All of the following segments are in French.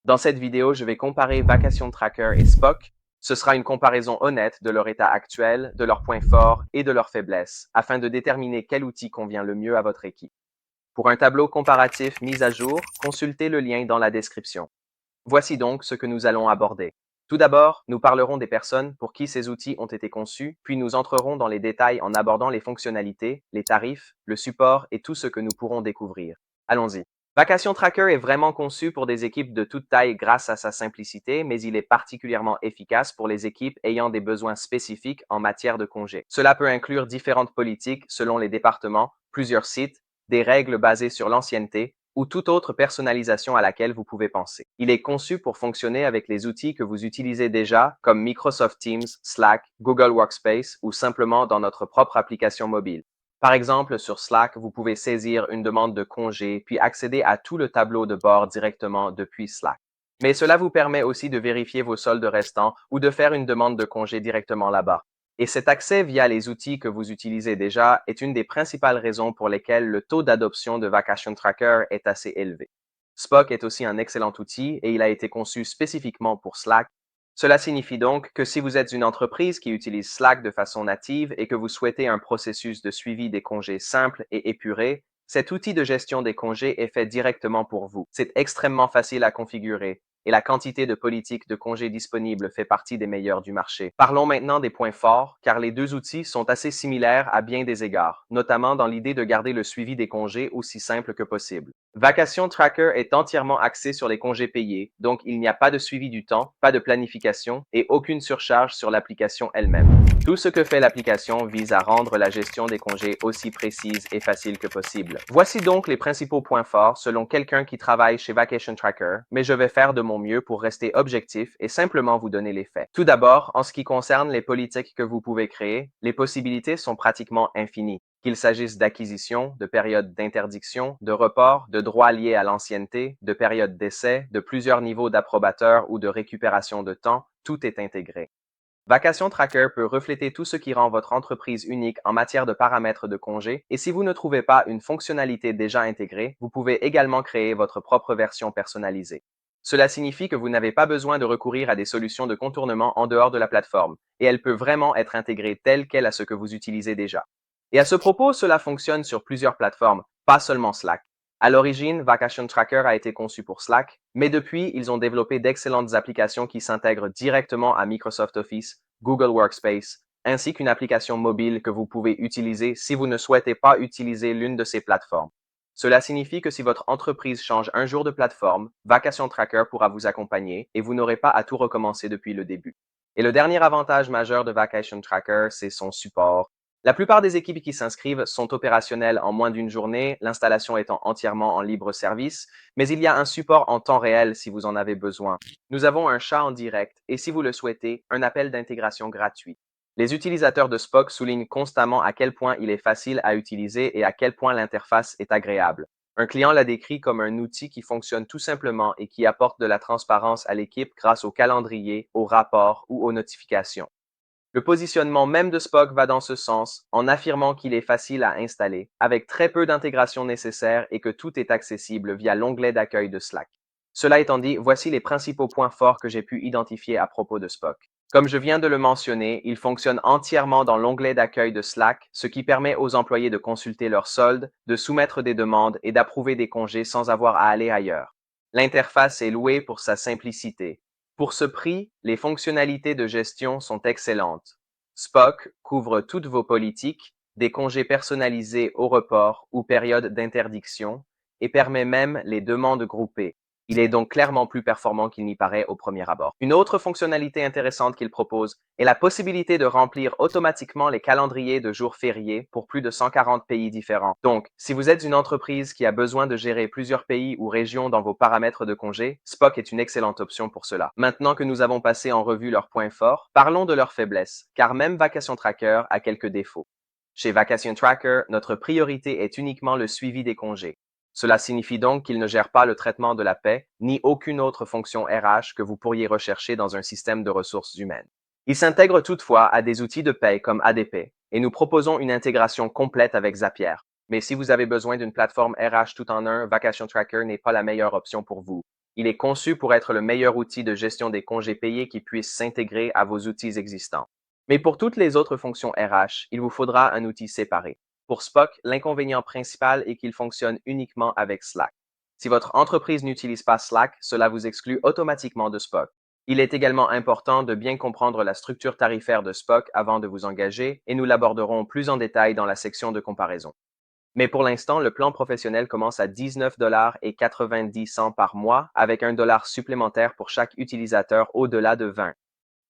Dans cette vidéo, je vais comparer Vacation Tracker et Spock. Ce sera une comparaison honnête de leur état actuel, de leurs points forts et de leurs faiblesses, afin de déterminer quel outil convient le mieux à votre équipe. Pour un tableau comparatif mis à jour, consultez le lien dans la description. Voici donc ce que nous allons aborder. Tout d'abord, nous parlerons des personnes pour qui ces outils ont été conçus, puis nous entrerons dans les détails en abordant les fonctionnalités, les tarifs, le support et tout ce que nous pourrons découvrir. Allons-y. Vacation Tracker est vraiment conçu pour des équipes de toute taille grâce à sa simplicité, mais il est particulièrement efficace pour les équipes ayant des besoins spécifiques en matière de congés. Cela peut inclure différentes politiques selon les départements, plusieurs sites, des règles basées sur l'ancienneté, ou toute autre personnalisation à laquelle vous pouvez penser. Il est conçu pour fonctionner avec les outils que vous utilisez déjà, comme Microsoft Teams, Slack, Google Workspace ou simplement dans notre propre application mobile. Par exemple, sur Slack, vous pouvez saisir une demande de congé puis accéder à tout le tableau de bord directement depuis Slack. Mais cela vous permet aussi de vérifier vos soldes restants ou de faire une demande de congé directement là-bas. Et cet accès via les outils que vous utilisez déjà est une des principales raisons pour lesquelles le taux d'adoption de Vacation Tracker est assez élevé. Spock est aussi un excellent outil et il a été conçu spécifiquement pour Slack. Cela signifie donc que si vous êtes une entreprise qui utilise Slack de façon native et que vous souhaitez un processus de suivi des congés simple et épuré, cet outil de gestion des congés est fait directement pour vous. C'est extrêmement facile à configurer et la quantité de politiques de congés disponibles fait partie des meilleures du marché. Parlons maintenant des points forts, car les deux outils sont assez similaires à bien des égards, notamment dans l'idée de garder le suivi des congés aussi simple que possible. Vacation Tracker est entièrement axé sur les congés payés, donc il n'y a pas de suivi du temps, pas de planification et aucune surcharge sur l'application elle-même. Tout ce que fait l'application vise à rendre la gestion des congés aussi précise et facile que possible. Voici donc les principaux points forts selon quelqu'un qui travaille chez Vacation Tracker, mais je vais faire de mon mieux pour rester objectif et simplement vous donner les faits. Tout d'abord, en ce qui concerne les politiques que vous pouvez créer, les possibilités sont pratiquement infinies. Qu'il s'agisse d'acquisition, de périodes d'interdiction, de report, de droits liés à l'ancienneté, de périodes d'essai, de plusieurs niveaux d'approbateurs ou de récupération de temps, tout est intégré. Vacation Tracker peut refléter tout ce qui rend votre entreprise unique en matière de paramètres de congé, et si vous ne trouvez pas une fonctionnalité déjà intégrée, vous pouvez également créer votre propre version personnalisée. Cela signifie que vous n'avez pas besoin de recourir à des solutions de contournement en dehors de la plateforme, et elle peut vraiment être intégrée telle qu'elle à ce que vous utilisez déjà. Et à ce propos, cela fonctionne sur plusieurs plateformes, pas seulement Slack. À l'origine, Vacation Tracker a été conçu pour Slack, mais depuis, ils ont développé d'excellentes applications qui s'intègrent directement à Microsoft Office, Google Workspace, ainsi qu'une application mobile que vous pouvez utiliser si vous ne souhaitez pas utiliser l'une de ces plateformes. Cela signifie que si votre entreprise change un jour de plateforme, Vacation Tracker pourra vous accompagner et vous n'aurez pas à tout recommencer depuis le début. Et le dernier avantage majeur de Vacation Tracker, c'est son support. La plupart des équipes qui s'inscrivent sont opérationnelles en moins d'une journée, l'installation étant entièrement en libre service, mais il y a un support en temps réel si vous en avez besoin. Nous avons un chat en direct et si vous le souhaitez, un appel d'intégration gratuit. Les utilisateurs de Spock soulignent constamment à quel point il est facile à utiliser et à quel point l'interface est agréable. Un client l'a décrit comme un outil qui fonctionne tout simplement et qui apporte de la transparence à l'équipe grâce au calendrier, aux rapports ou aux notifications. Le positionnement même de Spock va dans ce sens, en affirmant qu'il est facile à installer, avec très peu d'intégration nécessaire et que tout est accessible via l'onglet d'accueil de Slack. Cela étant dit, voici les principaux points forts que j'ai pu identifier à propos de Spock. Comme je viens de le mentionner, il fonctionne entièrement dans l'onglet d'accueil de Slack, ce qui permet aux employés de consulter leurs soldes, de soumettre des demandes et d'approuver des congés sans avoir à aller ailleurs. L'interface est louée pour sa simplicité. Pour ce prix, les fonctionnalités de gestion sont excellentes. Spock couvre toutes vos politiques, des congés personnalisés au report ou période d'interdiction, et permet même les demandes groupées. Il est donc clairement plus performant qu'il n'y paraît au premier abord. Une autre fonctionnalité intéressante qu'il propose est la possibilité de remplir automatiquement les calendriers de jours fériés pour plus de 140 pays différents. Donc, si vous êtes une entreprise qui a besoin de gérer plusieurs pays ou régions dans vos paramètres de congé, Spock est une excellente option pour cela. Maintenant que nous avons passé en revue leurs points forts, parlons de leurs faiblesses, car même Vacation Tracker a quelques défauts. Chez Vacation Tracker, notre priorité est uniquement le suivi des congés. Cela signifie donc qu'il ne gère pas le traitement de la paie, ni aucune autre fonction RH que vous pourriez rechercher dans un système de ressources humaines. Il s'intègre toutefois à des outils de paie comme ADP, et nous proposons une intégration complète avec Zapier. Mais si vous avez besoin d'une plateforme RH tout en un, Vacation Tracker n'est pas la meilleure option pour vous. Il est conçu pour être le meilleur outil de gestion des congés payés qui puisse s'intégrer à vos outils existants. Mais pour toutes les autres fonctions RH, il vous faudra un outil séparé. Pour Spock, l'inconvénient principal est qu'il fonctionne uniquement avec Slack. Si votre entreprise n'utilise pas Slack, cela vous exclut automatiquement de Spock. Il est également important de bien comprendre la structure tarifaire de Spock avant de vous engager et nous l'aborderons plus en détail dans la section de comparaison. Mais pour l'instant, le plan professionnel commence à 19,90 $ par mois avec $1 supplémentaire pour chaque utilisateur au-delà de 20.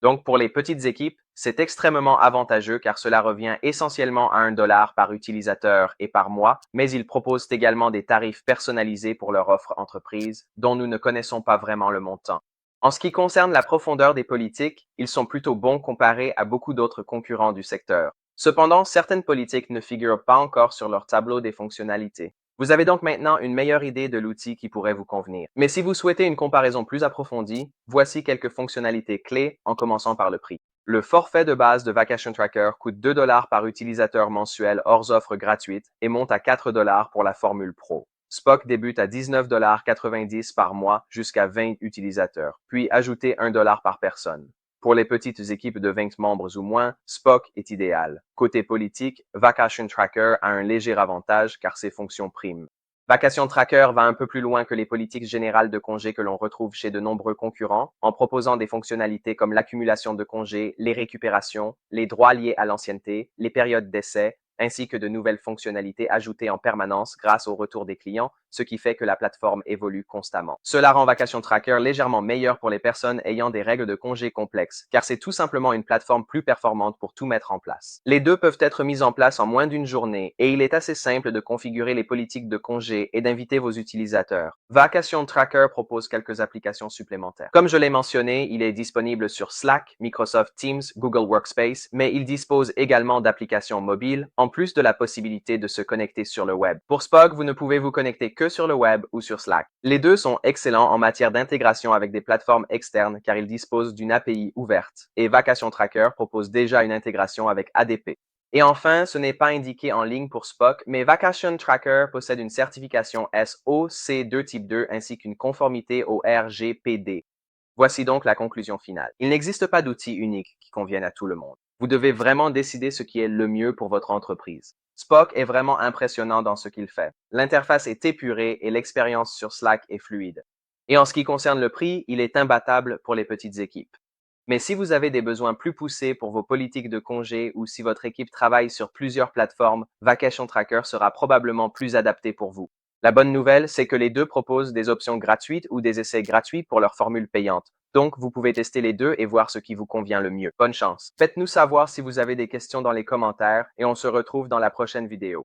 Donc pour les petites équipes, c'est extrêmement avantageux car cela revient essentiellement à $1 par utilisateur et par mois, mais ils proposent également des tarifs personnalisés pour leur offre entreprise dont nous ne connaissons pas vraiment le montant. En ce qui concerne la profondeur des politiques, ils sont plutôt bons comparés à beaucoup d'autres concurrents du secteur. Cependant, certaines politiques ne figurent pas encore sur leur tableau des fonctionnalités. Vous avez donc maintenant une meilleure idée de l'outil qui pourrait vous convenir. Mais si vous souhaitez une comparaison plus approfondie, voici quelques fonctionnalités clés en commençant par le prix. Le forfait de base de Vacation Tracker coûte $2 par utilisateur mensuel hors offre gratuite et monte à $4 pour la formule Pro. Spock débute à $19,90 par mois jusqu'à 20 utilisateurs, puis ajoutez $1 par personne. Pour les petites équipes de 20 membres ou moins, Spock est idéal. Côté politique, Vacation Tracker a un léger avantage car ses fonctions priment. Vacation Tracker va un peu plus loin que les politiques générales de congés que l'on retrouve chez de nombreux concurrents, en proposant des fonctionnalités comme l'accumulation de congés, les récupérations, les droits liés à l'ancienneté, les périodes d'essai, ainsi que de nouvelles fonctionnalités ajoutées en permanence grâce au retour des clients, ce qui fait que la plateforme évolue constamment. Cela rend Vacation Tracker légèrement meilleur pour les personnes ayant des règles de congés complexes, car c'est tout simplement une plateforme plus performante pour tout mettre en place. Les deux peuvent être mis en place en moins d'une journée, et il est assez simple de configurer les politiques de congés et d'inviter vos utilisateurs. Vacation Tracker propose quelques applications supplémentaires. Comme je l'ai mentionné, il est disponible sur Slack, Microsoft Teams, Google Workspace, mais il dispose également d'applications mobiles, en plus de la possibilité de se connecter sur le web. Pour Spock, vous ne pouvez vous connecter que sur le web ou sur Slack. Les deux sont excellents en matière d'intégration avec des plateformes externes car ils disposent d'une API ouverte, et Vacation Tracker propose déjà une intégration avec ADP. Et enfin, ce n'est pas indiqué en ligne pour Spock, mais Vacation Tracker possède une certification SOC2 Type 2 ainsi qu'une conformité au RGPD. Voici donc la conclusion finale. Il n'existe pas d'outil unique qui convienne à tout le monde. Vous devez vraiment décider ce qui est le mieux pour votre entreprise. Spock est vraiment impressionnant dans ce qu'il fait. L'interface est épurée et l'expérience sur Slack est fluide. Et en ce qui concerne le prix, il est imbattable pour les petites équipes. Mais si vous avez des besoins plus poussés pour vos politiques de congés ou si votre équipe travaille sur plusieurs plateformes, Vacation Tracker sera probablement plus adapté pour vous. La bonne nouvelle, c'est que les deux proposent des options gratuites ou des essais gratuits pour leur formule payante. Donc, vous pouvez tester les deux et voir ce qui vous convient le mieux. Bonne chance. Faites-nous savoir si vous avez des questions dans les commentaires et on se retrouve dans la prochaine vidéo.